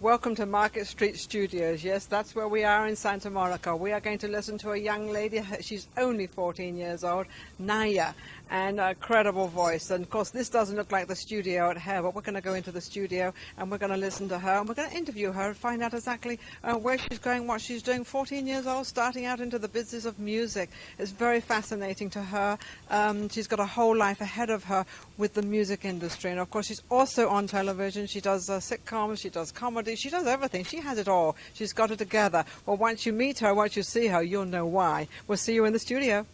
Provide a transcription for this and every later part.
Welcome to Market Street Studios. Yes, that's where we are in Santa Monica. We are going to listen to a young lady. She's only 14 years old, Naya, and a credible voice. And of course, this doesn't look like the studio at her, but we're going to go into the studio and we're going to listen to her and we're going to interview her and find out exactly where she's going, what she's doing. 14 years old, starting out into the business of music. It's very fascinating to her. She's got a whole life ahead of her with the music industry. And of course, she's also on television. She does sitcoms, she does comedy. She does everything. She has it all. She's got it together. Well, once you meet her, once you see her, you'll know why. We'll see you in the studio.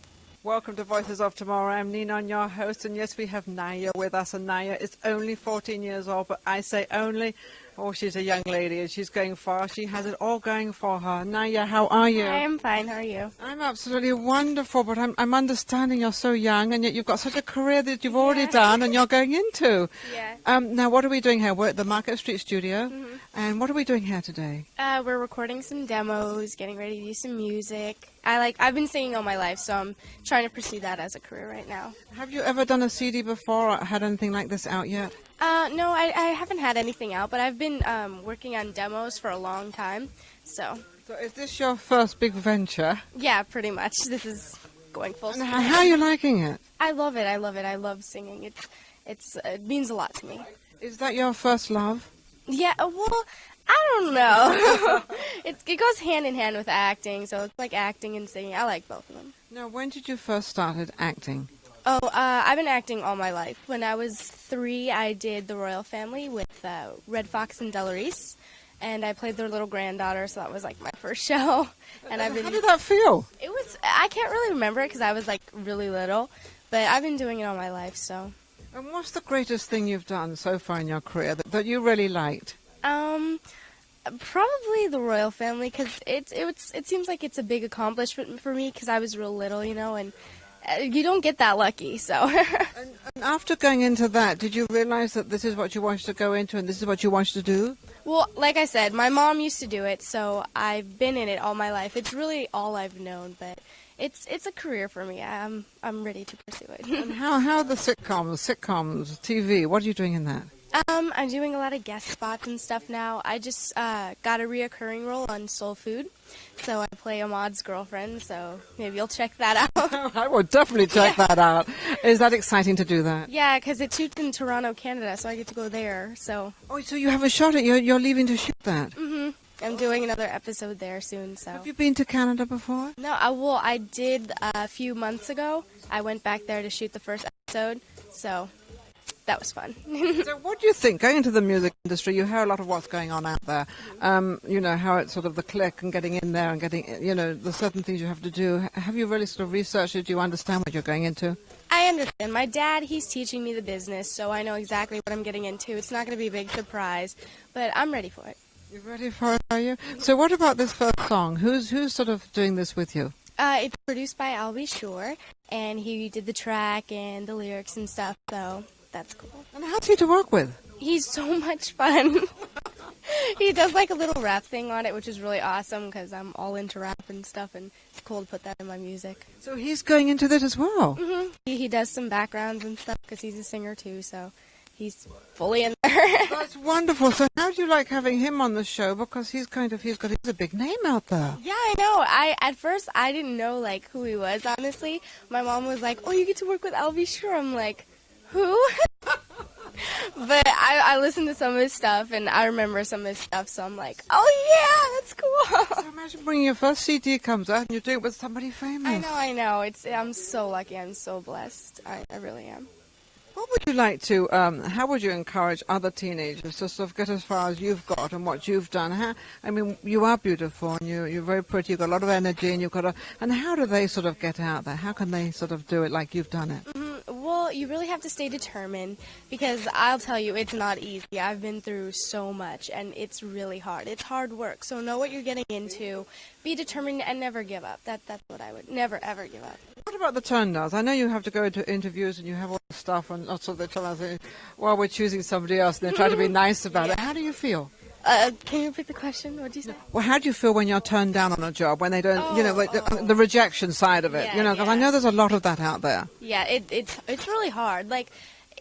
Welcome to Voices of Tomorrow. I'm Ninon, your host, and yes, we have Naya with us. And Naya is only 14 years old, but I say only. Oh, she's a young lady, and she's going far. She has it all going for her. Naya, how are you? Hi, I'm fine. How are you? I'm absolutely wonderful, but I'm understanding you're so young, and yet you've got such a career that you've already done and you're going into. Yeah. Now, what are we doing here? We're at the Market Street Studio, and what are we doing here today? We're recording some demos, getting ready to do some music. I've been singing all my life, so I'm trying to pursue that as a career right now. Have you ever done a CD before or had anything like this out yet? No, I haven't had anything out, but I've been working on demos for a long time, So is this your first big venture? Yeah, pretty much. This is going full speed. How are you liking it? I love it. I love singing. It means a lot to me. Is that your first love? Yeah, well, I don't know. It goes hand in hand with acting, so it's like acting and singing. I like both of them. Now, when did you first started acting? Oh, I've been acting all my life. When I was 3, I did The Royal Family with Red Fox and Delarice, and I played their little granddaughter, so that was like my first show. And How did that feel? I can't really remember it because I was like really little, but I've been doing it all my life, so. And what's the greatest thing you've done so far in your career that you really liked? Probably The Royal Family, because it seems like it's a big accomplishment for me because I was real little, and you don't get that lucky, so. and after going into that, did you realize that this is what you wanted to go into and this is what you wanted to do? Well, like I said, my mom used to do it, so I've been in it all my life. It's really all I've known, but it's a career for me. I'm ready to pursue it. And how are the sitcoms, TV, what are you doing in that? I'm doing a lot of guest spots and stuff now. I just got a reoccurring role on Soul Food, so I play Ahmad's girlfriend, so maybe you'll check that out. I will definitely check that out. Is that exciting to do that? Yeah, because it shoots in Toronto, Canada, so I get to go there, so. Oh, so you haven't shot it, you're leaving to shoot that? Mm-hmm. I'm doing another episode there soon, so. Have you been to Canada before? No, I did a few months ago. I went back there to shoot the first episode, so that was fun. So what do you think? Going into the music industry, you hear a lot of what's going on out there. How it's sort of the click and getting in there and getting, the certain things you have to do. Have you really sort of researched it? Do you understand what you're going into? I understand. My dad, he's teaching me the business, so I know exactly what I'm getting into. It's not going to be a big surprise, but I'm ready for it. You're ready for it, are you? So what about this first song? Who's sort of doing this with you? It's produced by Albie Shore, and he did the track and the lyrics and stuff, so that's cool. And how's he to work with? He's so much fun. He does like a little rap thing on it, which is really awesome because I'm all into rap and stuff, and it's cool to put that in my music. So he's going into that as well? Mm-hmm. He does some backgrounds and stuff because he's a singer too, so he's fully in there. That's wonderful. So how do you like having him on the show? Because he's a big name out there. Yeah, I know. At first I didn't know like who he was, honestly. My mom was like, "Oh, you get to work with Albie Shore." I'm like, "Who?" But I listened to some of his stuff, and I remember some of his stuff, so I'm like, "Oh yeah, that's cool." So imagine bringing your first CD comes out and you do it with somebody famous. I know. I'm so lucky. I'm so blessed. I really am. What would you like to, how would you encourage other teenagers to sort of get as far as you've got and what you've done? You are beautiful and you're very pretty, you've got a lot of energy and how do they sort of get out there? How can they sort of do it like you've done it? Mm-hmm. Well, you really have to stay determined because I'll tell you, it's not easy. I've been through so much and it's really hard. It's hard work. So know what you're getting into. Be determined and never give up. That's what I would never, ever give up. What about the turn downs? I know you have to go into interviews and you have all the stuff and also they tell us, well, we're choosing somebody else and they try to be nice about it. How do you feel? Can you repeat the question? What did you say? Well, how do you feel when you're turned down on a job, when they don't, the rejection side of it, because I know there's a lot of that out there. Yeah, it's really hard. Like,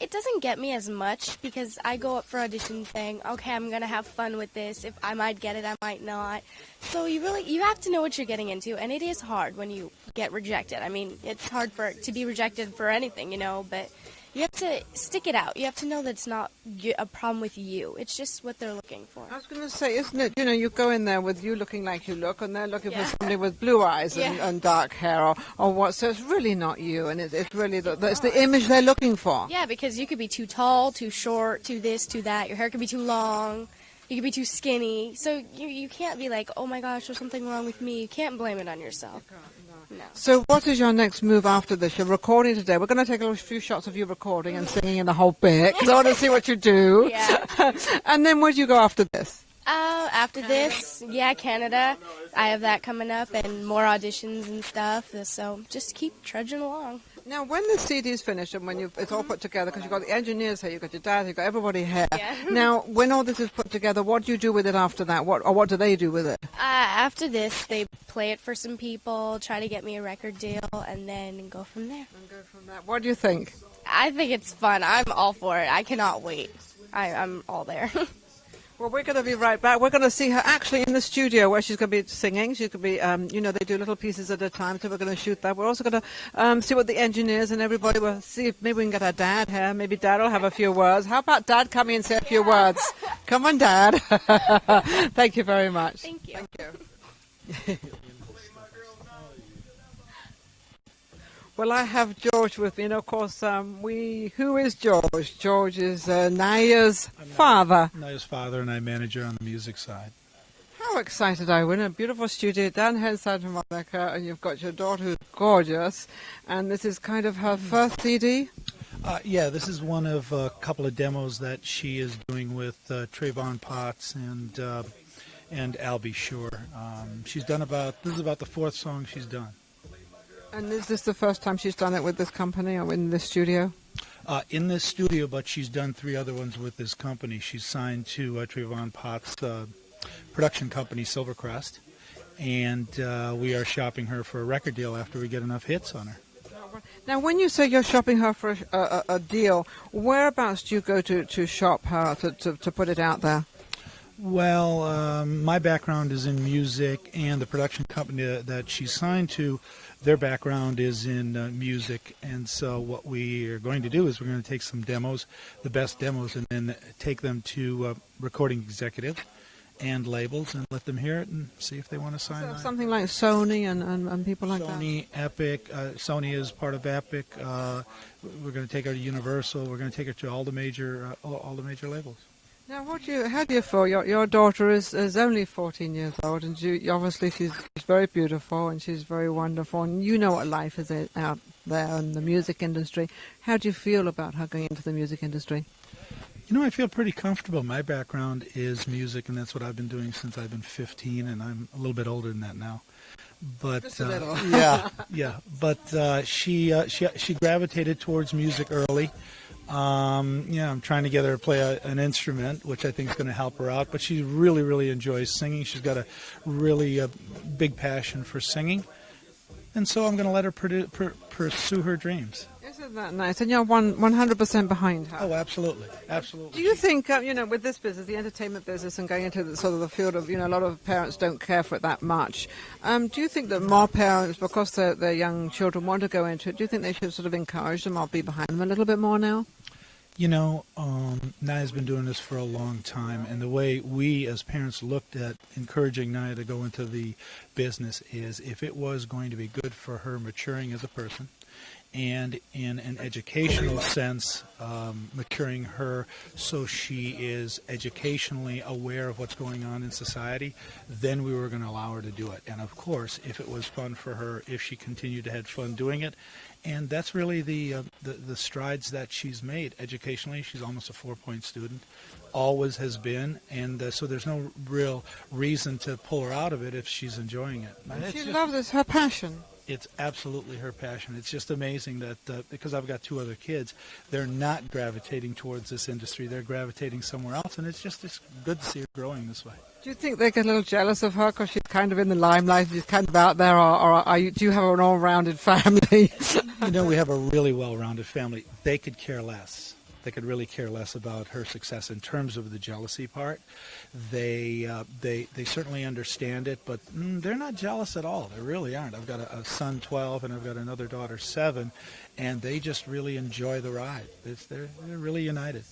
it doesn't get me as much because I go up for auditions saying, okay, I'm going to have fun with this. If I might get it, I might not. So you have to know what you're getting into, and it is hard when you get rejected. I mean, it's hard to be rejected for anything, but you have to stick it out. You have to know that it's not a problem with you. It's just what they're looking for. I was going to say, isn't it, you go in there with you looking like you look, and they're looking for somebody with blue eyes and dark hair or what, so it's really not you, and it's really it's the image they're looking for. Yeah, because you could be too tall, too short, too this, too that. Your hair could be too long. You could be too skinny. So you can't be like, oh my gosh, there's something wrong with me. You can't blame it on yourself. No. So what is your next move after this? You're recording today. We're going to take a few shots of you recording and singing in the whole bit, because I want to see what you do. Yeah. And then where do you go after this? After this, Canada. I have that coming up and more auditions and stuff. So just keep trudging along. Now, when the CD is finished and when it's all put together, because you've got the engineers here, you've got your dad, you've got everybody here. Yeah. Now, when all this is put together, what do you do with it after that? What do they do with it? After this, they play it for some people, try to get me a record deal, and then go from there. What do you think? I think it's fun. I'm all for it. I cannot wait. I'm all there. Well, we're going to be right back. We're going to see her actually in the studio where she's going to be singing. She's going to be, they do little pieces at a time, so we're going to shoot that. We're also going to see what the engineers and everybody will see if maybe we can get our dad here. Maybe Dad will have a few words. How about Dad coming and say a few words? Come on, Dad. Thank you very much. Thank you. Thank you. Well, I have George with me, and of course, who is George? George is Naya's father. Naya's father, and I manage her on the music side. How excited are you? We're in a beautiful studio down here in Santa Monica, and you've got your daughter who's gorgeous, and this is kind of her first CD? Yeah, this is one of a couple of demos that she is doing with Trayvon Potts and Albie Shore. This is about the fourth song she's done. And is this the first time she's done it with this company or in this studio? In this studio, but she's done 3 other ones with this company. She's signed to Trayvon Potts' production company, Silvercrest, and we are shopping her for a record deal after we get enough hits on her. Now, when you say you're shopping her for a deal, whereabouts do you go to shop her, to put it out there? Well, my background is in music, and the production company that she's signed to, their background is in music. And so what we are going to do is we're going to take some demos, the best demos, and then take them to recording executives and labels and let them hear it and see if they want to sign So on. something like Sony and people like Sony, Epic. Sony is part of Epic. We're going to take her to Universal. We're going to take her to all the major labels. Now, how do you feel? Your daughter is only 14 years old, and obviously she's very beautiful and she's very wonderful, and you know what life is out there in the music industry. How do you feel about her going into the music industry? I feel pretty comfortable. My background is music, and that's what I've been doing since I've been 15, and I'm a little bit older than that now. But Just a little. yeah. But she gravitated towards music early. I'm trying to get her to play an instrument, which I think is going to help her out. But she really, really enjoys singing. She's got a really big passion for singing. And so I'm going to let her pursue her dreams. Isn't that nice? And you're 100% behind her. Oh, absolutely. Absolutely. Do you think, with this business, the entertainment business, and going into the sort of the field of, a lot of parents don't care for it that much. Do you think that more parents, because their young children want to go into it, do you think they should sort of encourage them or be behind them a little bit more now? Naya's been doing this for a long time, and the way we as parents looked at encouraging Naya to go into the business is if it was going to be good for her maturing as a person, and in an educational sense, maturing her so she is educationally aware of what's going on in society, then we were going to allow her to do it. And of course, if it was fun for her, if she continued to have fun doing it, and that's really the strides that she's made educationally. She's almost a 4-point student, always has been, and so there's no real reason to pull her out of it if she's enjoying it. She loves it. It's her passion. It's absolutely her passion. It's just amazing that because I've got 2 other kids, they're not gravitating towards this industry. They're gravitating somewhere else, and it's good to see her growing this way. Do you think they get a little jealous of her because she's kind of in the limelight, she's kind of out there, or do you have an all-rounded family? We have a really well-rounded family. They could care less. They could really care less about her success in terms of the jealousy part. They certainly understand it, but they're not jealous at all. They really aren't. I've got a son 12 and I've got another daughter 7, and they just really enjoy the ride. They're really united.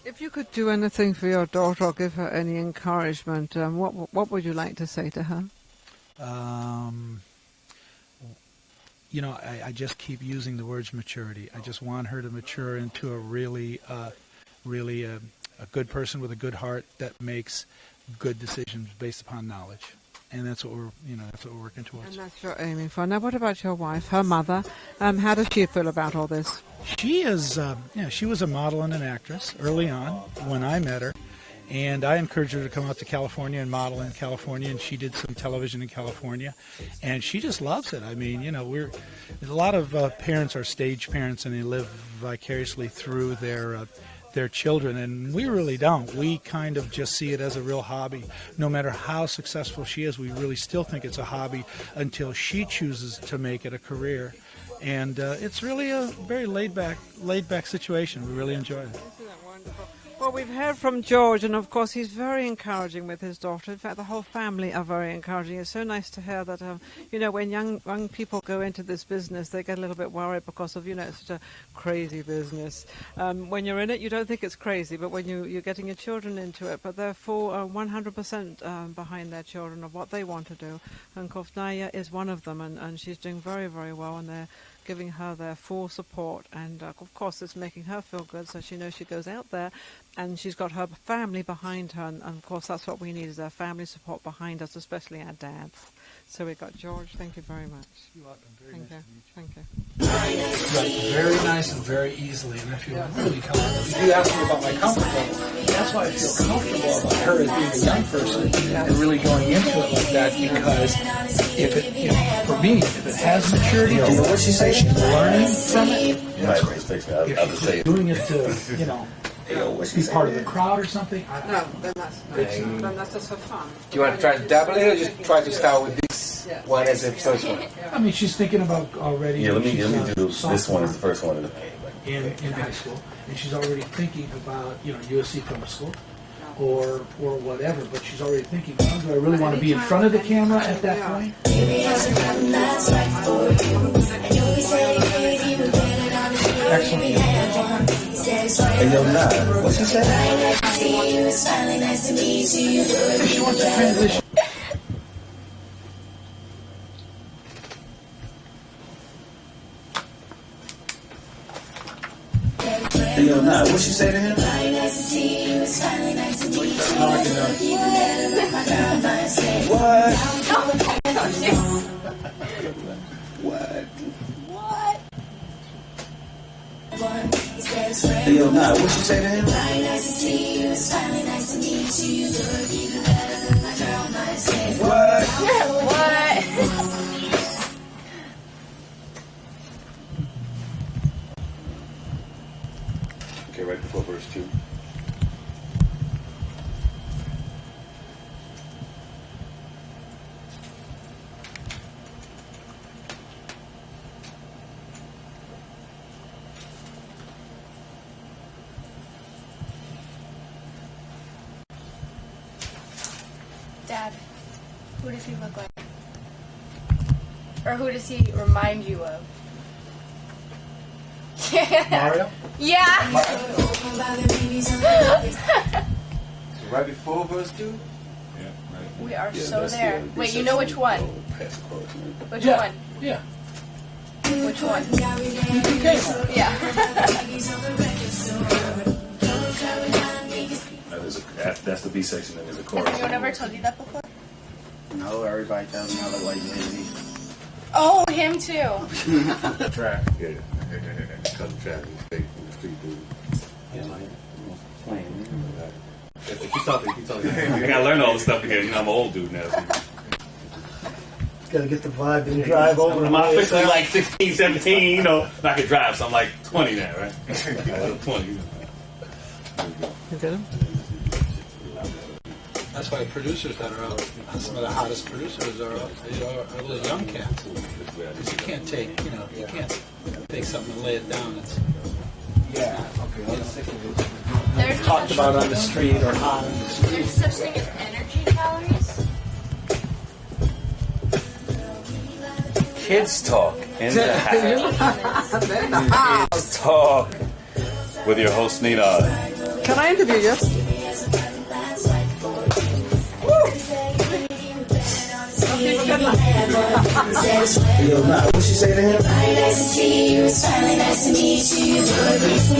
If you could do anything for your daughter or give her any encouragement, what would you like to say to her? I just keep using the words maturity. I just want her to mature into a really a good person with a good heart that makes good decisions based upon knowledge. And that's what we're working towards. And that's what you're aiming for. Now, what about your wife, her mother? How does she feel about all this? She is, she was a model and an actress early on when I met her. And I encouraged her to come out to California and model in California, and she did some television in California, and she just loves it. I mean, there's a lot of parents are stage parents, and they live vicariously through their children, and we really don't. We kind of just see it as a real hobby. No matter how successful she is, we really still think it's a hobby until she chooses to make it a career. And it's really a very laid back situation. We really enjoy it. Isn't that wonderful? Well, we've heard from George, and of course he's very encouraging with his daughter. In fact, the whole family are very encouraging. It's so nice to hear that, when young people go into this business, they get a little bit worried because of, it's such a crazy business. When you're in it, you don't think it's crazy, but when you're getting your children into it, but they're full 100% behind their children of what they want to do. And of course, Naya is one of them, and she's doing very, very well, and they're giving her their full support, and of course it's making her feel good, so she knows she goes out there and she's got her family behind her, and of course that's what we need, is our family support behind us, especially our dads. So we've got George. Thank you very much. You're welcome. Thank you. Right, very nice and very easily, and I feel really comfortable. If you ask me about my comfort level, that's why I feel comfortable about her as being a young person and really going into it like that, because for me, if it has maturity, what she says, she's learning from it. If she's doing it to, be part of the crowd or something. No, then that's just for fun. Do you want to try to dabble in, or just try to start with this one as the first one? I mean, she's thinking about already. Yeah, let me do this one as the first one. In high school, and she's already thinking about USC Film School or whatever. But she's already thinking, do I really want to be in front of the camera at that point? Excellent. Hey, yo, Naya, what's she say? She wants to transition. Hey, yo, Naya, what's she say to him? Hey, yo, Naya, what she say to him? Okay, right before verse 2. Dad, who does he look like? Or who does he remind you of? Mario? Yeah. So right before verse 2? Yeah, right. We are so that's there. the Wait, you know which one? Past the chorus, man. Which Yeah. one? Yeah. Which one? Okay. Yeah. That's the B section, and there's a chorus. Has anyone ever told you that before? No, everybody tells me I look like Jay-Z. Oh, him too. Track. Yeah. Cousin Track. Fake from the street dude. Yeah, like, playing. Keep talking. I gotta learn all this stuff because I'm an old dude now. Gotta get the vibe and drive over. I'm officially like 16, 17, I can drive, so I'm like 20 now, right? 20. You get him? That's why producers that are out, some of the hottest producers are those young cats. Because you can't take something and lay it down. Yeah. Okay. Well, let's think of it. There's no Talked such, about on the street or on the street. there's such thing as energy calories. Kids Talk in the house. Kids Talk with your host, Ninon. Can I interview you? Yo, nah, what she say to him? Nice to see you, it's finally nice to meet you.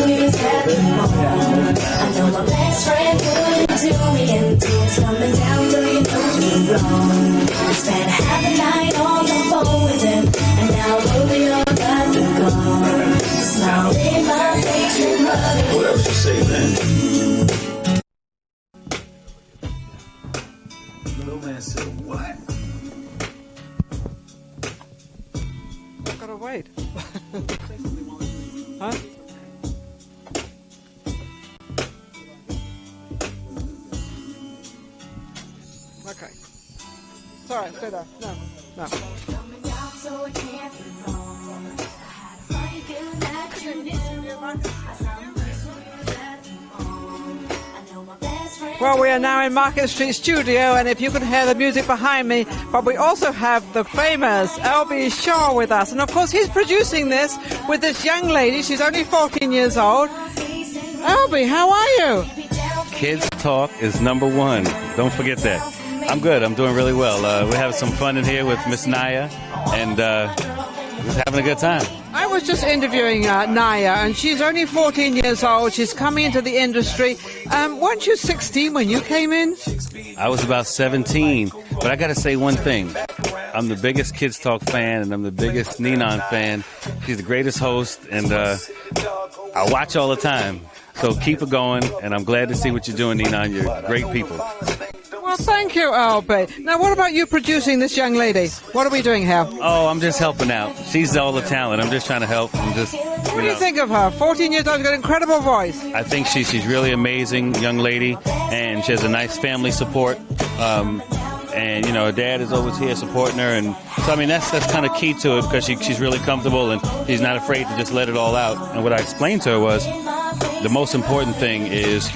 We was having fun. I know my best friend wouldn't do me, and tears coming down, so you know me wrong. I spent half the night on the phone with him, and now Romeo got me gone. Smile in my face, your mother. What else you say, man? Little man said, what? I've got to wait. Huh? Okay. Sorry, stay there. No, no. Coming down, so I can't be wrong. I had a funny feeling that you knew. I sound nice when we was at the mall. I know my best friend. Well, we are now in Market Street Studio, and if you can hear the music behind me, but we also have the famous LB Shaw with us. And of course, he's producing this with this young lady. She's only 14 years old. LB, how are you? Kids Talk is number one. Don't forget that. I'm good. I'm doing really well. We're having some fun in here with Miss Naya, and just having a good time. I was just interviewing Naya, and she's only 14 years old. She's coming into the industry. Weren't you 16 when you came in? I was about 17, but I got to say one thing. I'm the biggest Kids Talk fan, and I'm the biggest Ninon fan. She's the greatest host, and I watch all the time. So keep it going, and I'm glad to see what you're doing, Ninon. You're great people. Well, thank you, LB. Now, what about you producing this young lady? What are we doing here? Oh, I'm just helping out. She's all the talent. I'm just trying to help. I'm just, What do you think of her? 14 years old, she's got an incredible voice. I think she's really amazing young lady, and she has a nice family support. And her dad is always here supporting her, and so I mean that's kind of key to it because she's really comfortable and she's not afraid to just let it all out. And what I explained to her was the most important thing is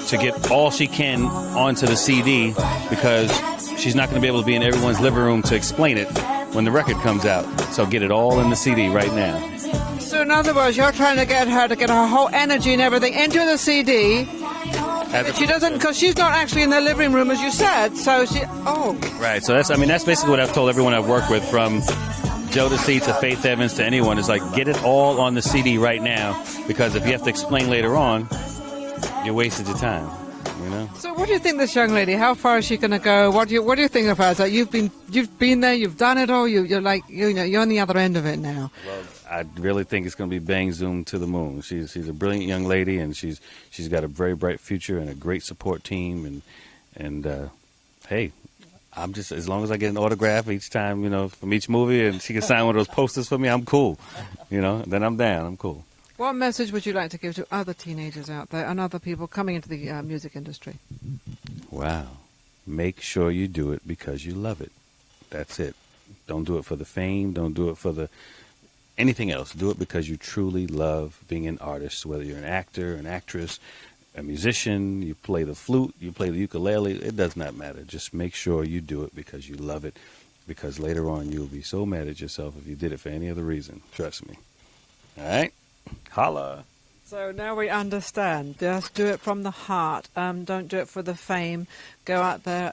to get all she can onto the CD because she's not going to be able to be in everyone's living room to explain it when the record comes out. So get it all in the CD right now. So in other words, you're trying to get her whole energy and everything into the CD. But she doesn't, because she's not actually in the living room, as you said. So Right. So that's basically what I've told everyone I've worked with, from Joe DeC to Faith Evans to anyone, is like, get it all on the CD right now, because if you have to explain later on, you wasted your time. So what do you think, this young lady? How far is she going to go? What do you think of her? So you've been there, you've done it all. You're on the other end of it now. Well, I really think it's going to be bang zoom to the moon. She's a brilliant young lady, and she's got a very bright future and a great support team. And hey, I'm just, as long as I get an autograph each time, from each movie, and she can sign one of those posters for me, I'm cool. Then I'm down. I'm cool. What message would you like to give to other teenagers out there and other people coming into the music industry? Wow. Make sure you do it because you love it. That's it. Don't do it for the fame. Don't do it for anything else. Do it because you truly love being an artist, whether you're an actor, an actress, a musician, you play the flute, you play the ukulele. It does not matter. Just make sure you do it because you love it, because later on you'll be so mad at yourself if you did it for any other reason. Trust me. All right? Holla. So now we understand. Just do it from the heart. Don't do it for the fame. Go out there.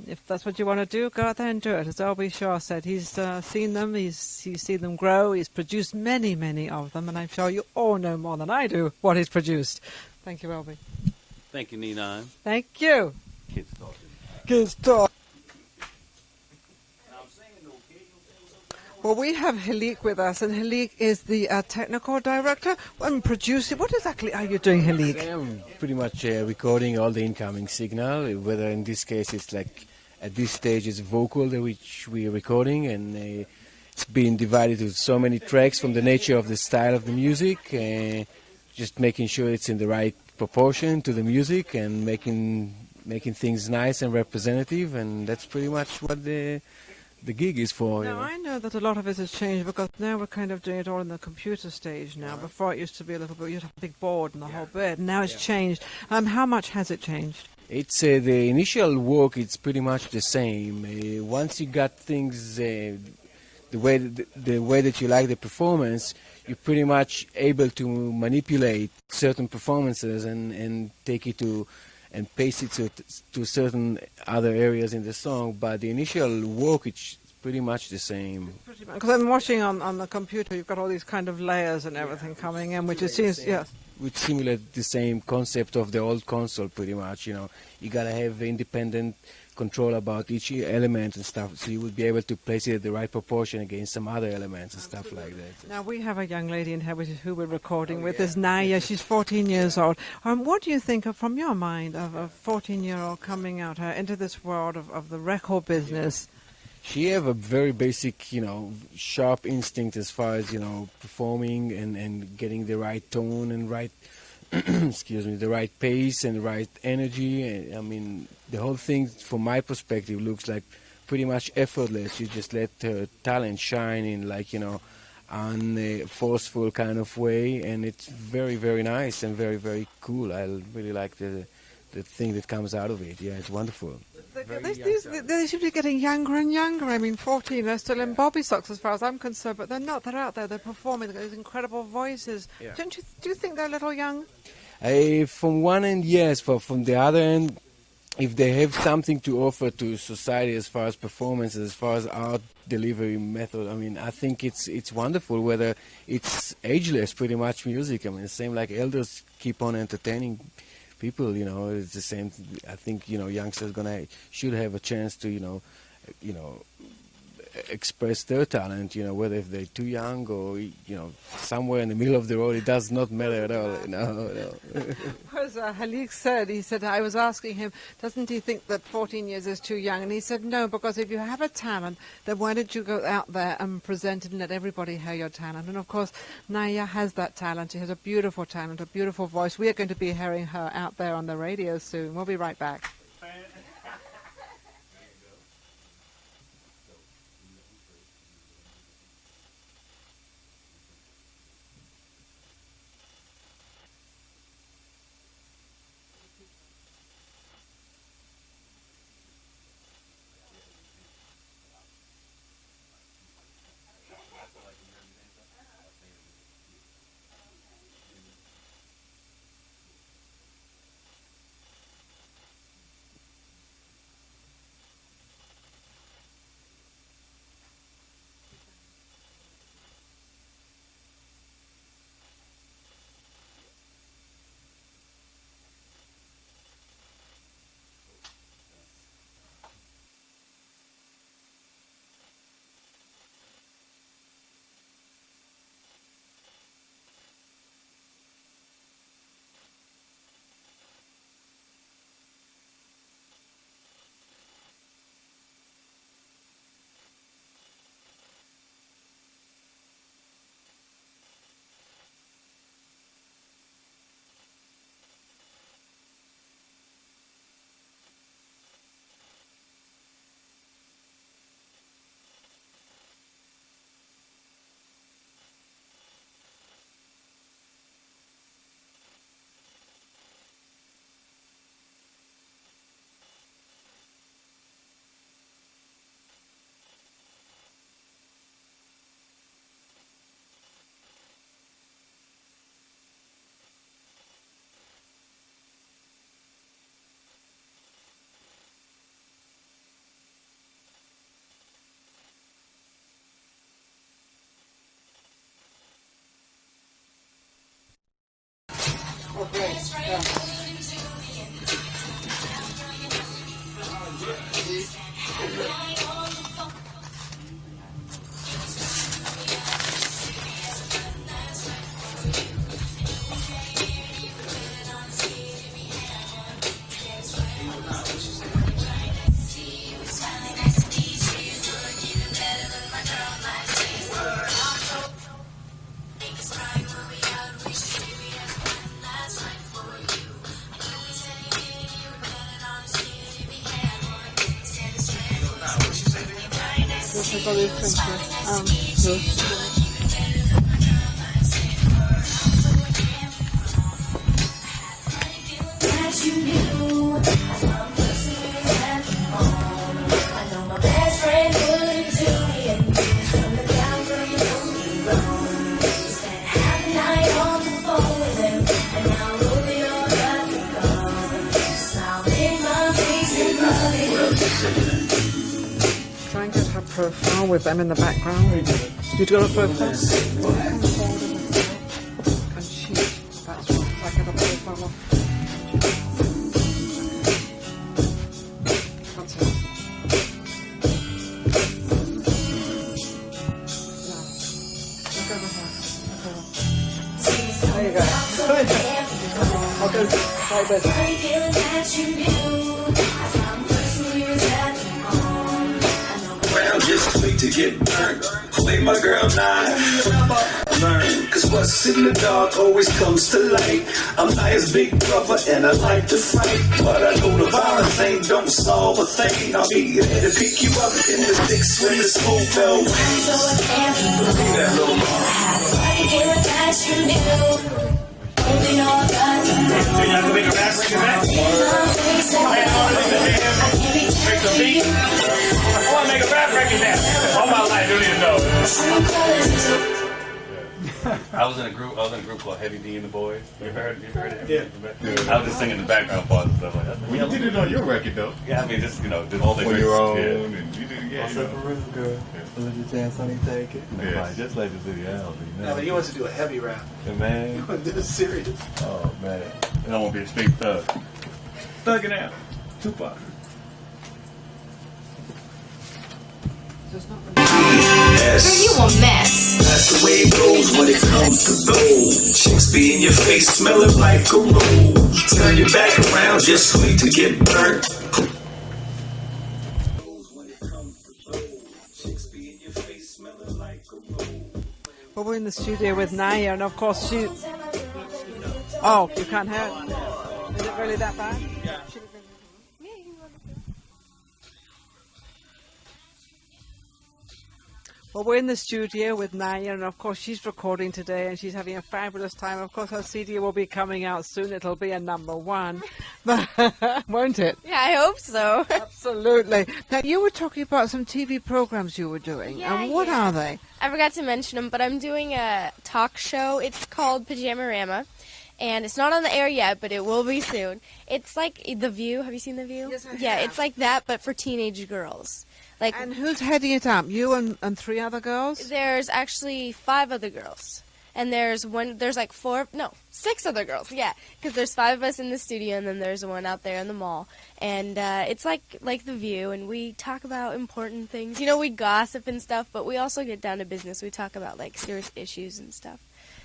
If that's what you want to do, go out there and do it. As L.B. Shaw said, he's seen them. He's seen them grow. He's produced many, many of them. And I'm sure you all know more than I do what he's produced. Thank you, L.B. Thank you, Ninon. Thank you. Kids Talk. Kids Talk. Well, we have Halik with us, and Halik is the technical director and producer. What exactly are you doing, Halik? I am pretty much recording all the incoming signal, whether in this case it's like at this stage it's vocal which we are recording, and it's been divided into so many tracks from the nature of the style of the music, just making sure it's in the right proportion to the music and making things nice and representative, and that's pretty much what the the gig is for. Now, I know that a lot of it has changed because now we're kind of doing it all in the computer stage now. Before it used to be a little bit, you'd have a big board and the whole bit. Now it's changed. How much has it changed? It's the initial work. It's pretty much the same. Once you got things the way that you like the performance, you're pretty much able to manipulate certain performances and take it to and paste it to certain other areas in the song. But the initial work, it's pretty much the same. Because I'm watching on the computer, you've got all these kind of layers and everything coming in, which it seems, yes. Which simulate the same concept of the old console, pretty much. You gotta have independent control about each element and stuff, so you would be able to place it at the right proportion against some other elements and stuff like that. Now, we have a young lady in here who we're recording with, is Naya. She's 14 years old. What do you think from your mind of a 14-year-old coming out into this world of the record business? She have a very basic, sharp instinct as far as, performing and getting the right tone and right, the right pace and the right energy. I mean, the whole thing, from my perspective, looks like pretty much effortless. You just let her talent shine in, on a forceful kind of way, and it's very, very nice and very, very cool. I really like the thing that comes out of it. Yeah, it's wonderful. They seem to be getting younger and younger. I mean, 14, they're still in bobby socks as far as I'm concerned, but they're not. They're out there, they're performing, they've got these incredible voices. Yeah. Do you think they're a little young? From one end, yes. From the other end, if they have something to offer to society as far as performance, as far as art delivery method, I mean, I think it's wonderful. Whether it's ageless, pretty much music. I mean, the same like elders keep on entertaining people, it's the same. I think youngsters should have a chance to express their talent. Whether if they're too young or somewhere in the middle of the road, it does not matter at all. As Halik said, I was asking him, doesn't he think that 14 years is too young? And he said, no, because if you have a talent, then why don't you go out there and present it and let everybody hear your talent? And of course, Naya has that talent. She has a beautiful talent, a beautiful voice. We are going to be hearing her out there on the radio soon. We'll be right back. Oh, great. Yeah. got these pictures. That you knew. I saw him at home. I know my best friend wouldn't do me anything from the ground where you know me wrong. We spent half the night on the phone with him, and now we'll be all got me gone. Smile in my face and love it. Try and get her profile with them in the background. You've got a profile? And she, that's right, I get a profile. That's it. Yeah. Look over here. There you go. I'll go like this. I'm feeling that you knew. I saw him first when we was at home. I know my Well, just wait to get burned. Play my girl Naya. Learn, cause what's in the dark always comes to light. I'm Naya's big brother and I like to fight, but I know the violence ain't don't solve a thing. I'll be there to pick you up in the sticks when the school bell rings. so damn That little mom. I'm feeling that you knew. Holding on tight. So you have to make a rap record back? I want to make a rap record now. All my life, don't even know. I was in a group called Heavy D and the Boys. You heard it? Yeah. I was just singing the background parts and stuff like that. Well, you did it on your record, though. Yeah, I mean, just, just all the On your own, Yeah. and you did, yeah. Also for real, girl. Let your chance, honey, take it. Yeah. Just like the City Album. No, but he wants to do a heavy rap. Yeah, man. He wants to do a serious. Oh, man. And I want to be a straight thug. Thugging out. Tupac. You a mess. That's the way it goes when it comes to gold. Chicks be in your face smelling like a rose. Turn your back around, just wait to get burnt. Chicks be in your face smelling like a rose. Well, we're in the studio with Naya, and of course she... Oh, you can't hear it? Is it really that bad? Yeah. Well, we're in the studio with Naya, and of course she's recording today, and she's having a fabulous time. Of course, her CD will be coming out soon. It'll be a #1, but won't it? Yeah, I hope so. Absolutely. Now, you were talking about some TV programs you were doing, Yeah, and what yeah. are they? I forgot to mention them, but I'm doing a talk show. It's called Pajamarama, and it's not on the air yet, but it will be soon. It's like The View. Have you seen The View? Yes, I Yeah, have. it's like that, but for teenage girls. Like, And who's heading it up? You and 3 other girls? there's actually 5 other girls. And there's 6 other girls, yeah. Because there's 5 of us in the studio, and then there's one out there in the mall. And it's like The View, and we talk about important things. You know, we gossip and stuff, but we also get down to business. We talk about, like, serious issues and stuff.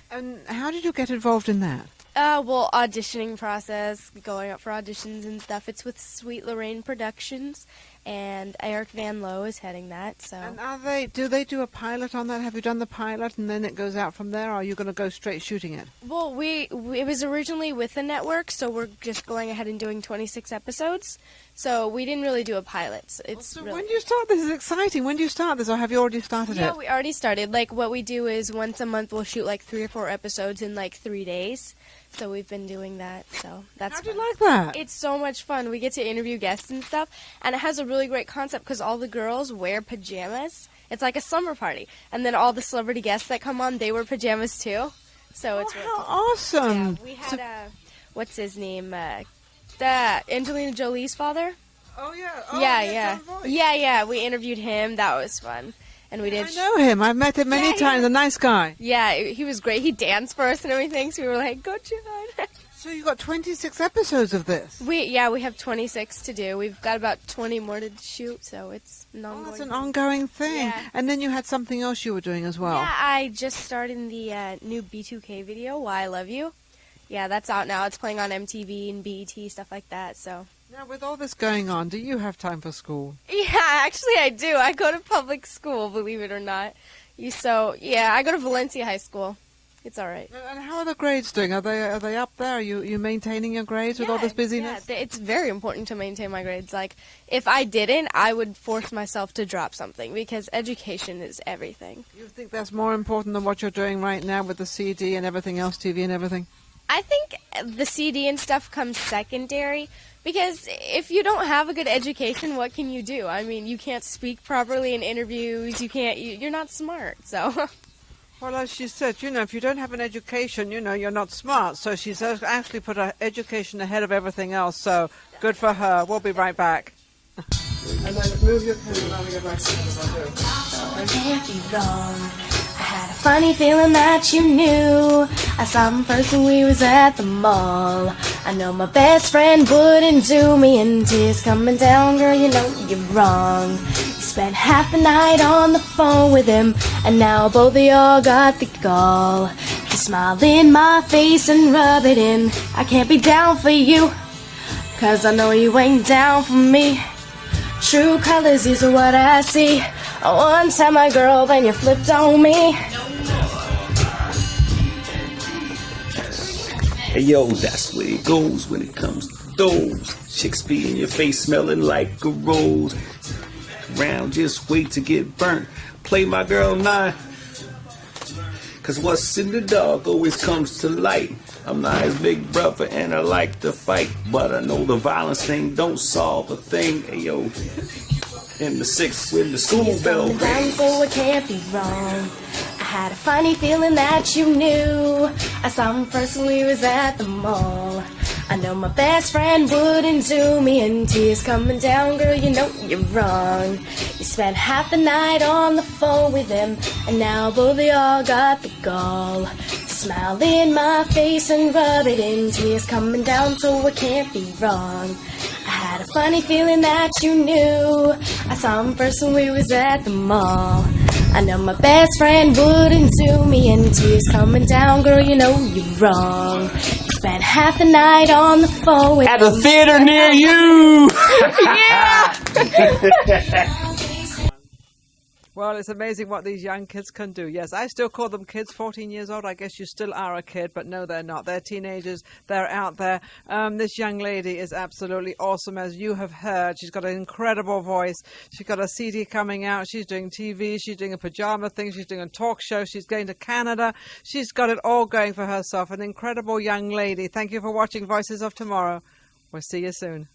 And how did you get involved in that? Well, auditioning process, going up for auditions and stuff. It's with Sweet Lorraine Productions, and Eric Van Lowe is heading that. So. And do they do a pilot on that? Have you done the pilot and then it goes out from there, or are you going to go straight shooting it? Well, it was originally with the network, so we're just going ahead and doing 26 episodes. So we didn't really do a pilot. So it's So really, when do you start? This is exciting. When do you start this, or have you already started yeah, it? we already started. Like, what we do is once a month we'll shoot like 3 or 4 episodes in like 3 days. So we've been doing that. So that's How do you fun. like that? It's so much fun. We get to interview guests and stuff, and it has a really great concept because all the girls wear pajamas. It's like a summer party, and then all the celebrity guests that come on, they wear pajamas too. So it's really How fun. awesome! Yeah, we had what's his name? The Angelina Jolie's father. Oh yeah, Yeah. We interviewed him. That was fun, and we did. I know him. I've met him many Yeah, times. A nice guy. Yeah, he was great. He danced for us and everything. So we were like, "Good job." So you got 26 episodes of this. We have 26 to do. We've got about 20 more to shoot, so it's an ongoing. Oh, that's an thing. ongoing thing. Yeah. And then you had something else you were doing as well. Yeah, I just started the new B2K video, "Why I Love You." Yeah, that's out now. It's playing on MTV and BET, stuff like that. So. Now, with all this going on, do you have time for school? Yeah, actually I do. I go to public school, believe it or not. I go to Valencia High School. It's all right. And how are the grades doing? Are they up there? Are you maintaining your grades with all this busyness? Yeah, it's very important to maintain my grades. Like, if I didn't, I would force myself to drop something because education is everything. You think that's more important than what you're doing right now with the CD and everything else, TV and everything? I think the CD and stuff comes secondary because if you don't have a good education, what can you do? I mean, you can't speak properly in interviews. You're not smart, so... Well, as she said, if you don't have an education, you're not smart. So she's actually put her education ahead of everything else. So good for her. We'll be right back. And then move your pen around and get back to I can't be wrong. I had a funny feeling that you knew. I saw him first when we was at the mall. I know my best friend wouldn't do me, and tears coming down, girl, you know you're wrong. You spent half the night on the phone with him, and now both of y'all got the gall to smile in my face and rub it in. I can't be down for you, 'cause I know you ain't down for me. True colors is what I see. One time my girl, then you flipped on me. Hey yo, that's where it goes when it comes to those chicks be in your face smelling like a rose. Round, just wait to get burnt. Play my girl Naya. 'Cause what's in the dark always comes to light. I'm Naya's big brother and I like to fight, but I know the violence thing don't solve a thing. Hey yo, in the 6th when the school bell rings. So it can't be wrong. I had a funny feeling that you knew. I saw him first when we was at the mall. I know my best friend wouldn't do me, and tears coming down, girl, you know you're wrong. You spent half the night on the phone with him, and now both of y'all got the gall to smile in my face and rub it in. Tears coming down, so it can't be wrong. I had a funny feeling that you knew. I saw him first when we was at the mall. I know my best friend wouldn't do me, and tears coming down, girl, you know you're wrong. Spent half the night on the phone with at a theater near you. Yeah. Well, it's amazing what these young kids can do. Yes, I still call them kids, 14 years old. I guess you still are a kid, but no, they're not. They're teenagers. They're out there. This young lady is absolutely awesome, as you have heard. She's got an incredible voice. She's got a CD coming out. She's doing TV. She's doing a pajama thing. She's doing a talk show. She's going to Canada. She's got it all going for herself. An incredible young lady. Thank you for watching Voices of Tomorrow. We'll see you soon.